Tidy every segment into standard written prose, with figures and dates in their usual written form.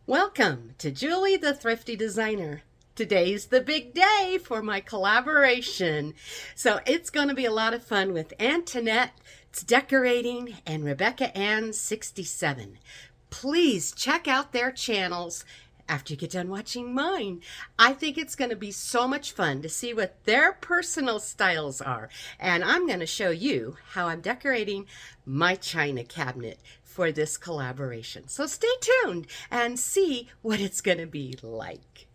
Welcome to Julie the Thrifty Designer. Today's the big day for my collaboration. So it's going to be a lot of fun with Antoinette's Decorating and Rebecca Ann's 67. Please check out their channels after you get done watching mine. I think it's going to be so much fun to see what their personal styles are. And I'm going to show you how I'm decorating my china cabinet for this collaboration. So stay tuned and see what it's going to be like.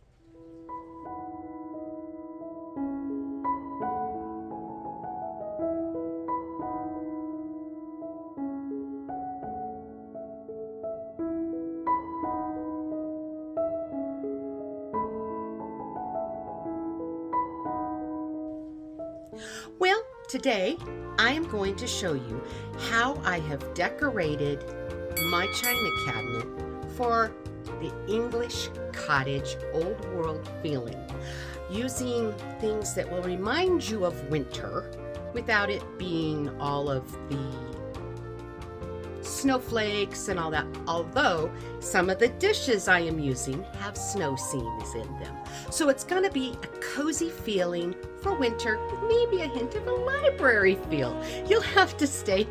Well, today I am going to show you how I have decorated my china cabinet for the English cottage old world feeling, using things that will remind you of winter without it being all of the snowflakes and all that, although some of the dishes I am using have snow scenes in them. So it's going to be a cozy feeling for winter with maybe a hint of a library feel. You'll have to stay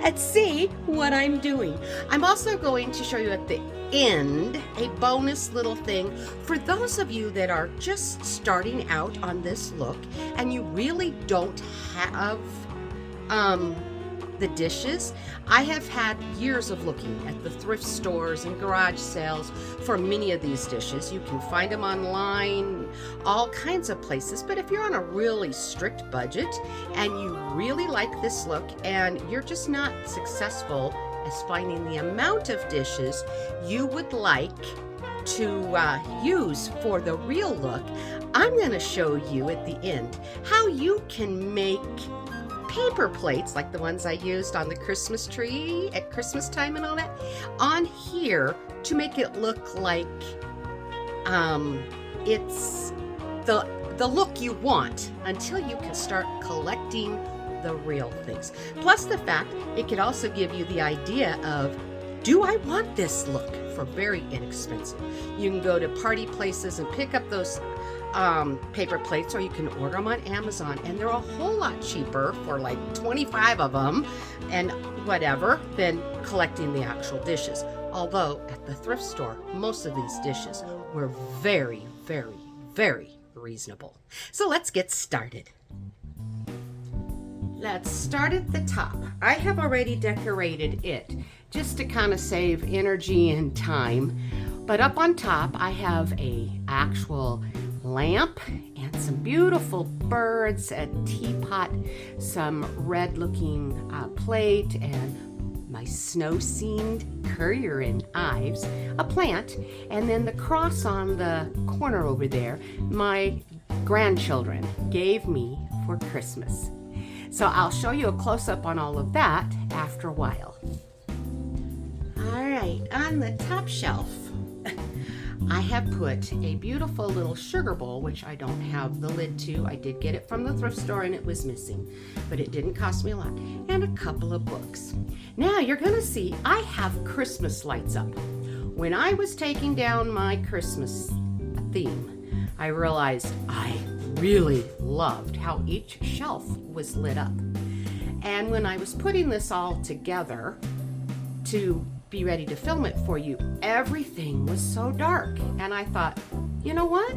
and see what I'm doing. I'm also going to show you at the end a bonus little thing for those of you that are just starting out on this look and you really don't have the dishes. I have had years of looking at the thrift stores and garage sales for many of these dishes. You can find them online, all kinds of places, but if you're on a really strict budget and you really like this look and you're just not successful as finding the amount of dishes you would like to use for the real look, I'm going to show you at the end how you can make paper plates like the ones I used on the Christmas tree at Christmas time and all that on here to make it look like it's the look you want until you can start collecting the real things. Plus the fact it could also give you the idea of, do I want this look, for very inexpensive. You can go to party places and pick up those paper plates, or you can order them on Amazon, and they're a whole lot cheaper for like 25 of them and whatever than collecting the actual dishes. Although at the thrift store, most of these dishes were very, very, very reasonable. So let's get started. Let's start at the top. I have already decorated it just to kind of save energy and time. But up on top, I have a actual lamp and some beautiful birds, a teapot, some red looking plate, and my snow scened Currier and Ives, a plant, and then the cross on the corner over there my grandchildren gave me for Christmas. So I'll show you a close-up on all of that after a while. All right, on the top shelf I have put a beautiful little sugar bowl, which I don't have the lid to. I did get it from the thrift store and it was missing, but it didn't cost me a lot. And a couple of books. Now you're gonna see I have Christmas lights up. When I was taking down my Christmas theme, I realized I really loved how each shelf was lit up. And when I was putting this all together to be ready to film it for you, everything was so dark. And I thought, you know what?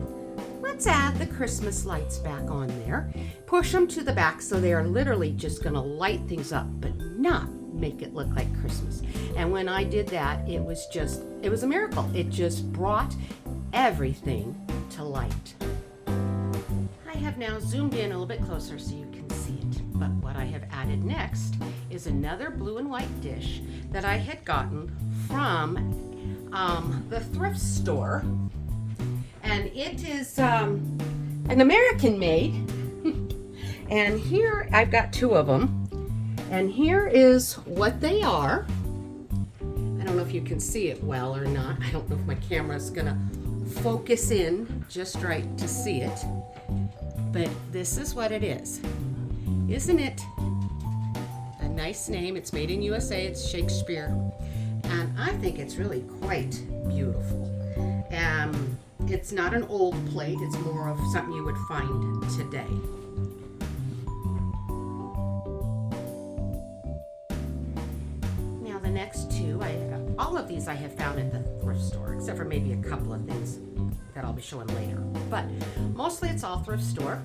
Let's add the Christmas lights back on there. Push them to the back so they are literally just gonna light things up, but not make it look like Christmas. And when I did that, it was a miracle. It just brought everything to light. I have now zoomed in a little bit closer so you can see it. But what I have added next is another blue and white dish that I had gotten from the thrift store. And it is an American made. And here I've got two of them. And here is what they are. I don't know if you can see it well or not. I don't know if my camera's gonna focus in just right to see it. But this is what it is. Isn't it a nice name? It's made in USA. It's Shakespeare. and I think it's really quite beautiful. It's not an old plate, it's more of something you would find today. Now the next two, all of these I have found at the thrift store, except for maybe a couple of things that I'll be showing later. But mostly it's all thrift store.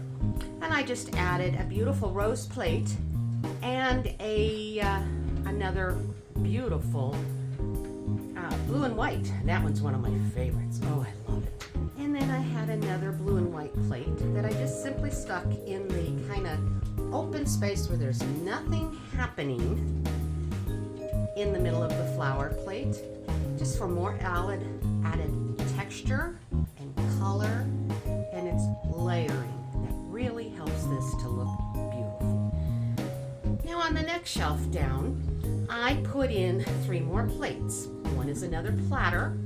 And I just added a beautiful rose plate and another beautiful blue and white. That one's one of my favorites. Oh, I love it. And then I had another blue and white plate that I just simply stuck in the kind of open space where there's nothing happening in the middle of the flower plate, just for more added texture and color, and it's layering that really helps this to look beautiful. Now on the next shelf down, I put in 3 more plates. One is another platter,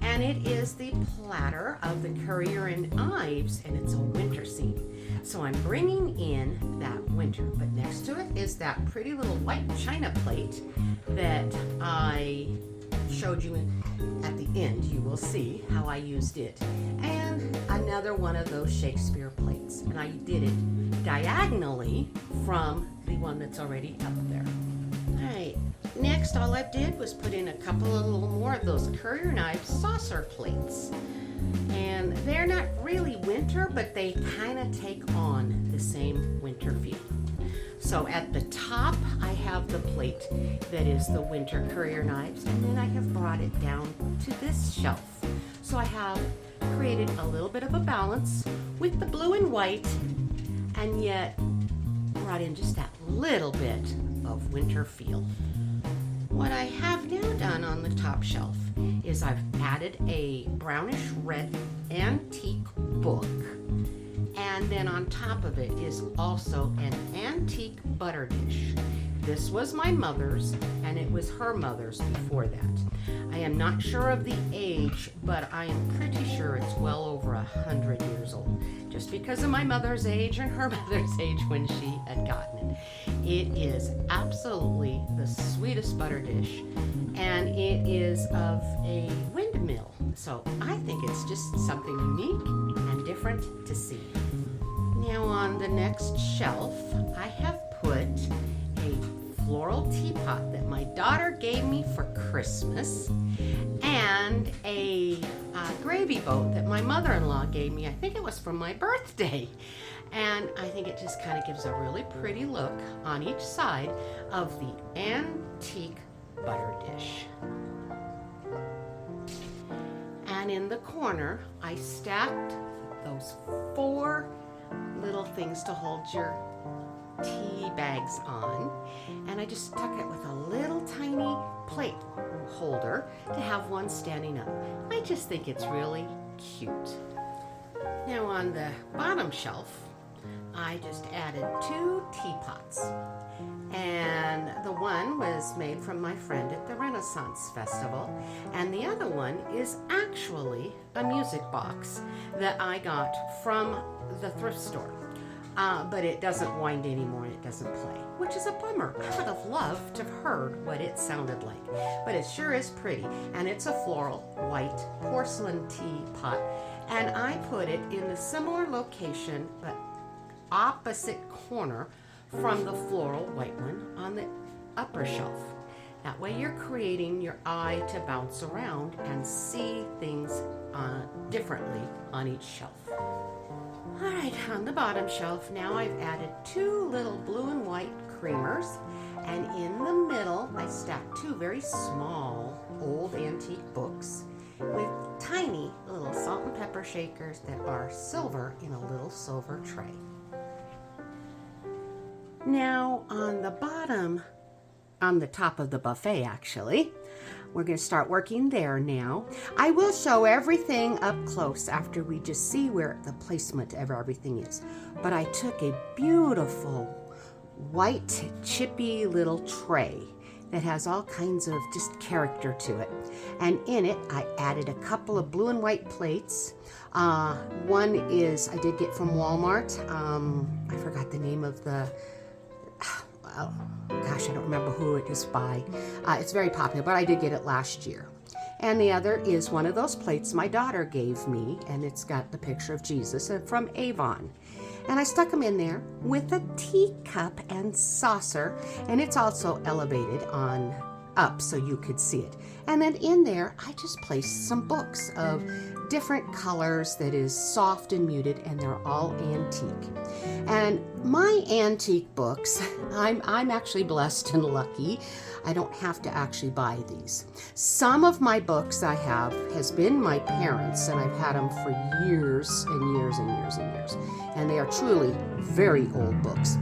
and it is the platter of the Currier and Ives, and it's a winter scene. So I'm bringing in that winter, but next to it is that pretty little white china plate that I showed you at the end. You will see how I used it. And another one of those Shakespeare plates, and I did it diagonally from the one that's already up there. All right. Next, all I did was put in a couple of little more of those Currier and Ives saucer plates. And they're not really winter, but they kind of take on the same winter feel. So at the top, I have the plate that is the winter Currier and Ives, and then I have brought it down to this shelf. So I have created a little bit of a balance with the blue and white, and yet brought in just that little bit of winter feel. What I have now done on the top shelf is I've added a brownish red antique book, and then on top of it is also an antique butter dish. This was my mother's, and it was her mother's before that. I am not sure of the age, but I am pretty sure it's well over 100 years old, just because of my mother's age and her mother's age when she had gotten it. It is absolutely the sweetest butter dish, and it is of a windmill. So I think it's just something unique and different to see. Now on the next shelf, I have put a floral teapot that my daughter gave me for Christmas, and a gravy boat that my mother-in-law gave me. I think it was for my birthday. And I think it just kind of gives a really pretty look on each side of the antique butter dish. And in the corner, I stacked those 4 little things to hold your tea bags on, and I just stuck it with a little tiny plate holder to have one standing up. I just think it's really cute. Now on the bottom shelf, I just added 2 teapots, and the one was made from my friend at the Renaissance Festival, and the other one is actually a music box that I got from the thrift store. But it doesn't wind anymore, and it doesn't play, which is a bummer. I would have loved to have heard what it sounded like, but it sure is pretty, and it's a floral white porcelain teapot, and I put it in a similar location, but opposite corner from the floral white one on the upper shelf. That way you're creating your eye to bounce around and see things differently on each shelf. All right, on the bottom shelf, now I've added 2 little blue and white creamers, and in the middle, I stacked 2 very small old antique books with tiny little salt and pepper shakers that are silver in a little silver tray. Now on the bottom, on the top of the buffet actually, we're going to start working there now. I will show everything up close after we just see where the placement of everything is. But I took a beautiful white chippy little tray that has all kinds of just character to it. And in it, I added a couple of blue and white plates. One is, I did get from Walmart. I forgot the name of the gosh, I don't remember who it is by. It's very popular, but I did get it last year. And the other is one of those plates my daughter gave me, and it's got the picture of Jesus from Avon. And I stuck them in there with a teacup and saucer, and it's also elevated on up so you could see it. And then in there, I just placed some books of different colors that is soft and muted, and they're all antique. And my antique books, I'm actually blessed and lucky. I don't have to actually buy these. Some of my books I have has been my parents', and I've had them for years and years and years and years. And they are truly very old books.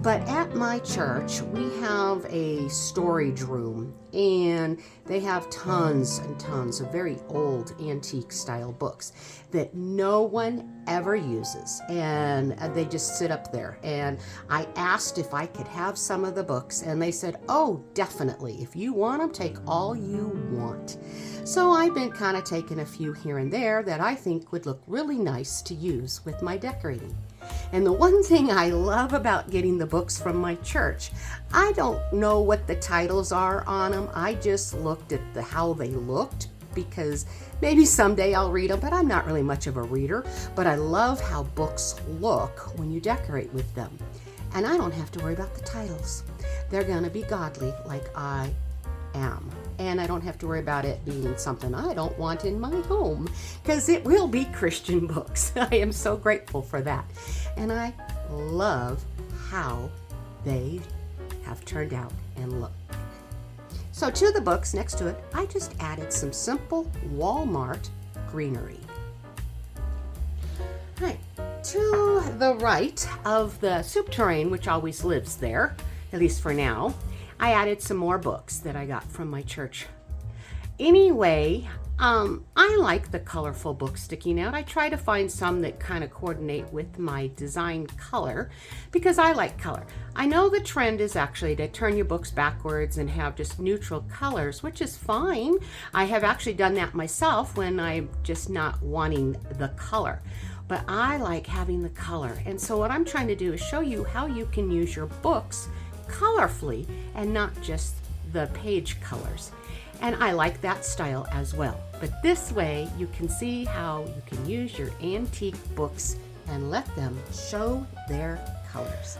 But at my church, we have a storage room, and they have tons and tons of very old antique style books that no one ever uses, and they just sit up there. And I asked if I could have some of the books, and they said, oh, definitely. If you want them, take all you want. So I've been kind of taking a few here and there that I think would look really nice to use with my decorating. And the one thing I love about getting the books from my church, I don't know what the titles are on them. I just looked at how they looked, because maybe someday I'll read them, but I'm not really much of a reader. But I love how books look when you decorate with them. And I don't have to worry about the titles. They're going to be godly like I am. And I don't have to worry about it being something I don't want in my home, because it will be Christian books. I am so grateful for that. And I love how they have turned out and look. So to the books next to it, I just added some simple Walmart greenery. All right, to the right of the soup tureen, which always lives there, at least for now, I added some more books that I got from my church. Anyway, I like the colorful books sticking out. I try to find some that kind of coordinate with my design color, because I like color. I know the trend is actually to turn your books backwards and have just neutral colors, which is fine. I have actually done that myself when I'm just not wanting the color. But I like having the color. And so what I'm trying to do is show you how you can use your books colorfully and not just the page colors. And I like that style as well. But this way you can see how you can use your antique books and let them show their colors.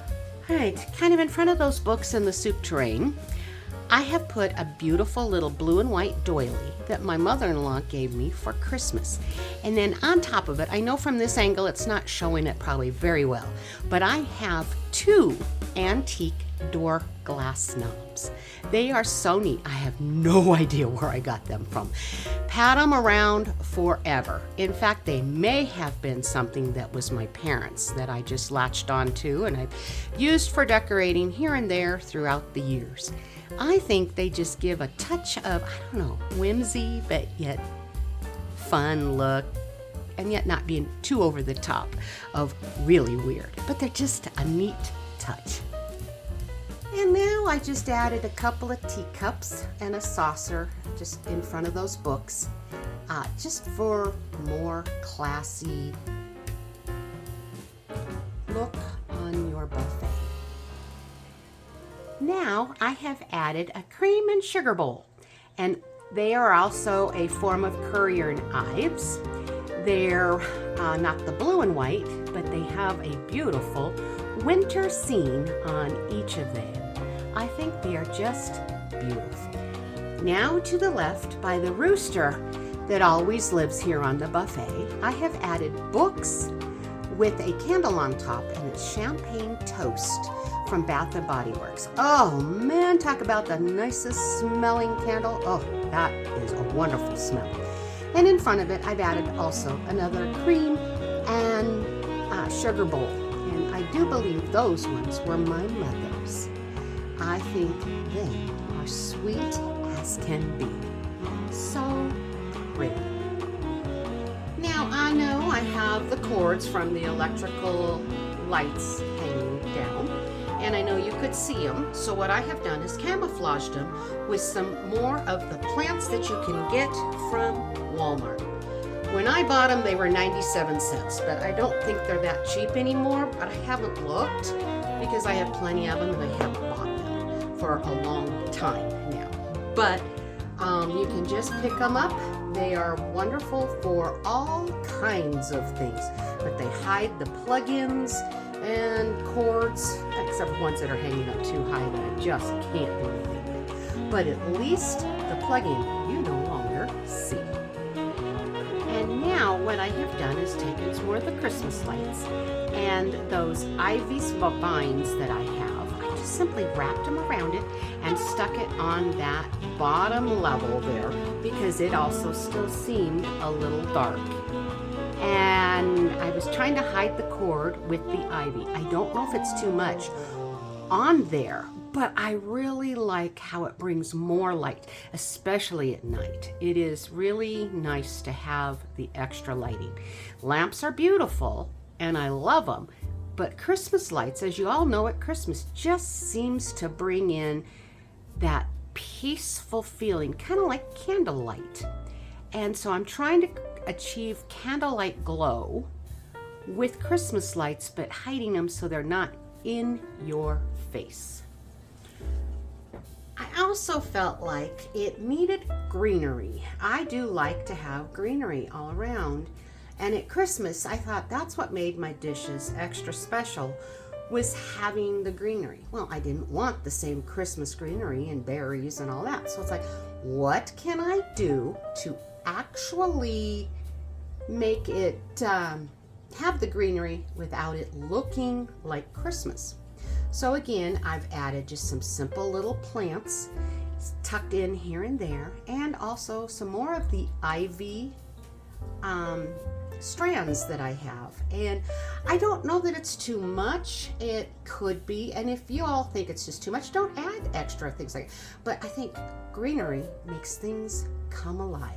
All right, kind of in front of those books in the soup tureen, I have put a beautiful little blue and white doily that my mother-in-law gave me for Christmas. And then on top of it, I know from this angle it's not showing it probably very well, but I have two antique door glass knobs. They are so neat. I have no idea where I got them from. Had them around forever. In fact, they may have been something that was my parents' that I just latched onto, and I've used for decorating here and there throughout the years. I think they just give a touch of, I don't know, whimsy, but yet fun look, and yet not being too over the top of really weird. But they're just a neat touch. And now I just added a couple of teacups and a saucer just in front of those books, just for more classy look on your buffet. Now I have added a cream and sugar bowl, and they are also a form of Currier and Ives. They're not the blue and white, but they have a beautiful winter scene on each of them. I think they are just beautiful. Now to the left, by the rooster that always lives here on the buffet, I have added books with a candle on top, and it's Champagne Toast from Bath & Body Works. Oh man, talk about the nicest smelling candle. Oh, that is a wonderful smell. And in front of it, I've added also another cream and sugar bowl. And I do believe those ones were my mother's. I think they are sweet as can be. So pretty. Now I know I have the cords from the electrical lights hanging down, and I know you could see them. So what I have done is camouflaged them with some more of the plants that you can get from Walmart. When I bought them, they were 97 cents, but I don't think they're that cheap anymore. But I haven't looked because I have plenty of them and I haven't bought them. for a long time now. But you can just pick them up. They are wonderful for all kinds of things, but they hide the plugins and cords, except for ones that are hanging up too high that I just can't do anything with. But at least the plug-in you no longer see. And now what I have done is taken some more of the Christmas lights and those ivy vines that I have. I just simply wrapped them around it and stuck it on that bottom level there because it also still seemed a little dark. And I was trying to hide the cord with the ivy. I don't know if it's too much on there, but I really like how it brings more light, especially at night. It is really nice to have the extra lighting. Lamps are beautiful and I love them, but Christmas lights, as you all know at Christmas, just seems to bring in that peaceful feeling, kind of like candlelight. And so I'm trying to achieve candlelight glow with Christmas lights, but hiding them so they're not in your face. I also felt like it needed greenery. I do like to have greenery all around. And at Christmas, I thought that's what made my dishes extra special, was having the greenery. Well, I didn't want the same Christmas greenery and berries and all that. So it's like, what can I do to actually make it have the greenery without it looking like Christmas? So again, I've added just some simple little plants tucked in here and there, and also some more of the ivy strands that I have. And I don't know that it's too much. It could be, and if you all think it's just too much, don't add extra things like that. But I think greenery makes things come alive.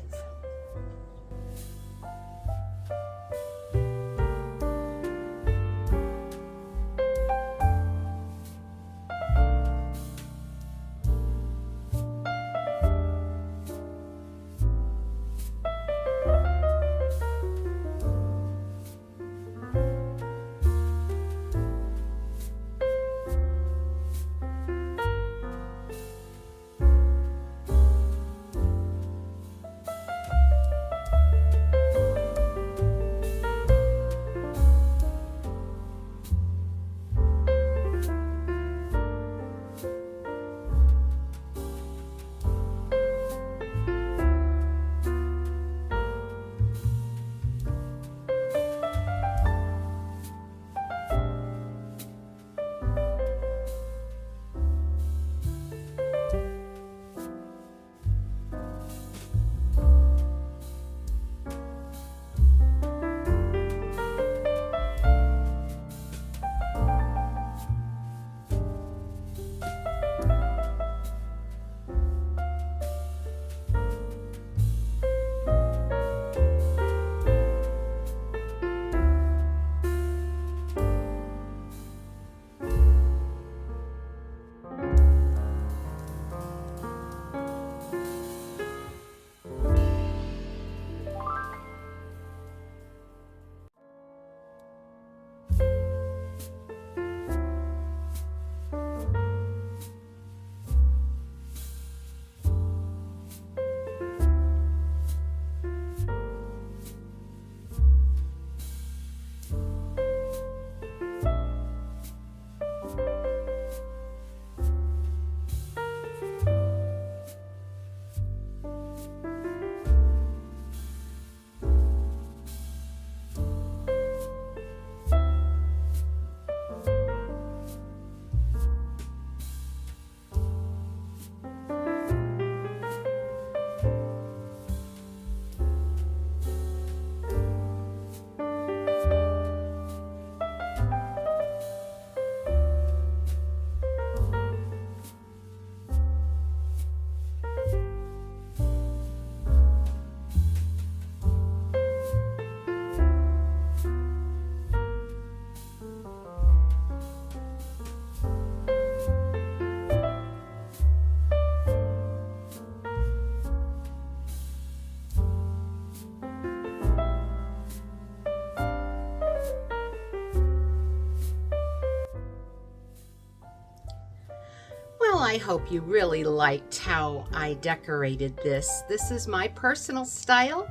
I hope you really liked how I decorated this. This is my personal style.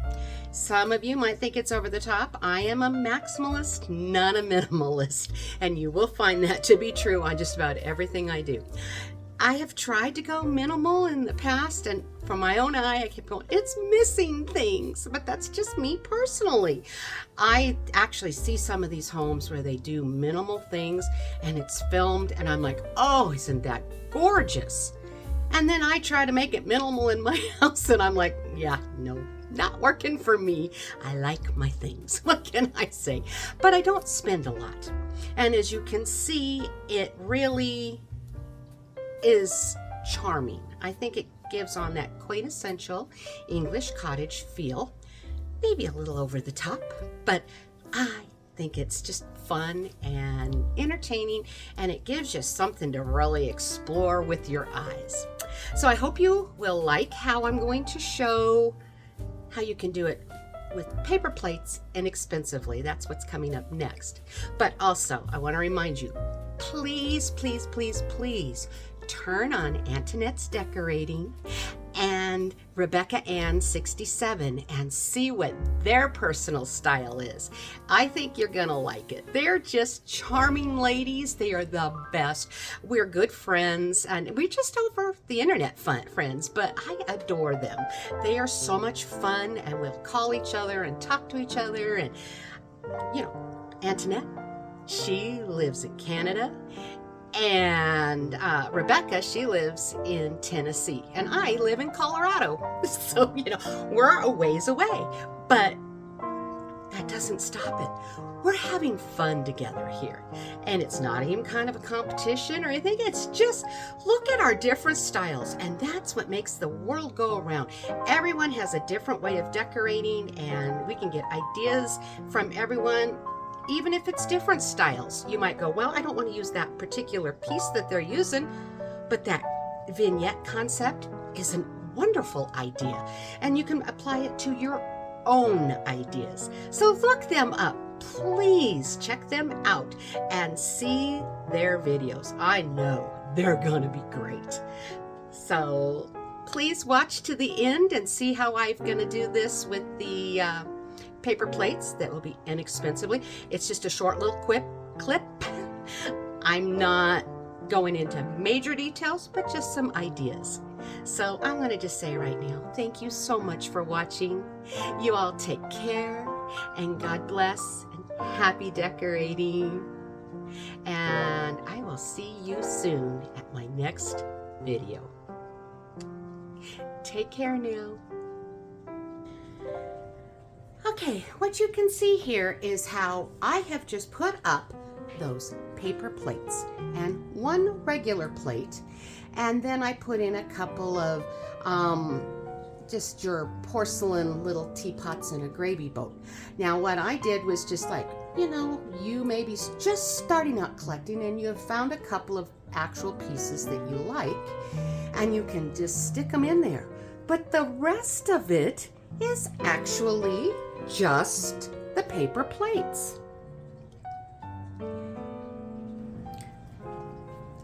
Some of you might think it's over the top. I am a maximalist, not a minimalist, and you will find that to be true on just about everything I do. I have tried to go minimal in the past, and from my own eye, I kept going, it's missing things, but that's just me personally. I actually see some of these homes where they do minimal things and it's filmed, and I'm like, oh, isn't that gorgeous? And then I try to make it minimal in my house, and I'm like, yeah, no, not working for me. I like my things. What can I say? But I don't spend a lot. And as you can see, it really is charming. I think it gives on that quintessential English cottage feel. Maybe a little over the top, but I think it's just fun and entertaining, and it gives you something to really explore with your eyes. So I hope you will like how I'm going to show how you can do it with paper plates inexpensively. That's what's coming up next. But also, I want to remind you, please, please, please, please turn on Antoinette's Decorating and Rebecca Ann 67 and see what their personal style is. I think you're gonna like it. They're just charming ladies. They are the best. We're good friends, and we're just over the internet friends, but I adore them. They are so much fun, and we'll call each other and talk to each other. And you know, Antoinette, she lives in Canada, and Rebecca, she lives in Tennessee, and I live in Colorado. So, you know, we're a ways away, but that doesn't stop it. We're having fun together here, and it's not even kind of a competition or anything. It's just look at our different styles, and that's what makes the world go around. Everyone has a different way of decorating, and we can get ideas from everyone. Even if it's different styles, you might go, well, I don't want to use that particular piece that they're using, but that vignette concept is a wonderful idea, and you can apply it to your own ideas. So look them up. Please check them out and see their videos. I know they're going to be great. So please watch to the end and see how I'm going to do this with the paper plates that will be inexpensively. It's just a short little clip. I'm not going into major details, but just some ideas. So I'm going to just say right now, thank you so much for watching. You all take care, and God bless, and happy decorating. And I will see you soon at my next video. Take care now. Okay, what you can see here is how I have just put up those paper plates and one regular plate, and then I put in a couple of just your porcelain little teapots and a gravy boat. Now what I did was just like, you know, you may be just starting out collecting and you have found a couple of actual pieces that you like, and you can just stick them in there. But the rest of it is actually just the paper plates.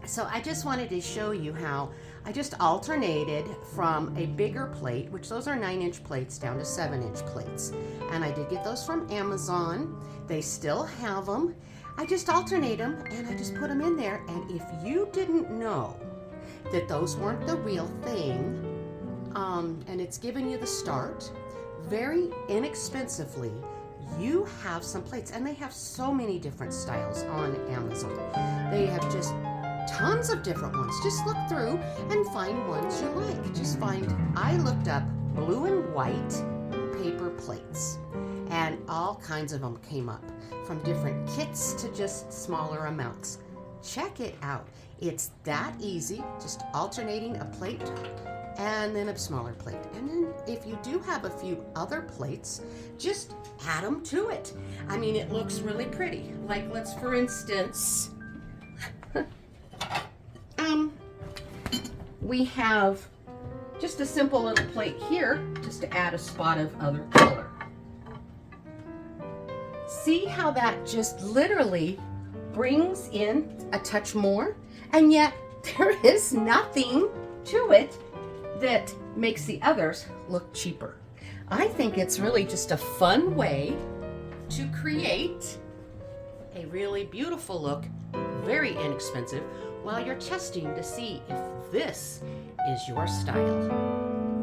So I just wanted to show you how I just alternated from a bigger plate, which those are 9-inch plates, down to 7-inch plates. And I did get those from Amazon. They still have them. I just alternate them, and I just put them in there. And if you didn't know that those weren't the real thing, and it's giving you the start, very inexpensively, you have some plates, and they have so many different styles on Amazon. They have just tons of different ones. Just look through and find ones you like. Just find, I looked up blue and white paper plates, and all kinds of them came up, from different kits to just smaller amounts. Check it out. It's that easy, just alternating a plate and then a smaller plate. And then if you do have a few other plates, just add them to it. I mean, it looks really pretty. Like, let's, for instance, we have just a simple little plate here, just to add a spot of other color. See how that just literally brings in a touch more, and yet there is nothing to it that makes the others look cheaper. I think it's really just a fun way to create a really beautiful look, very inexpensive, while you're testing to see if this is your style.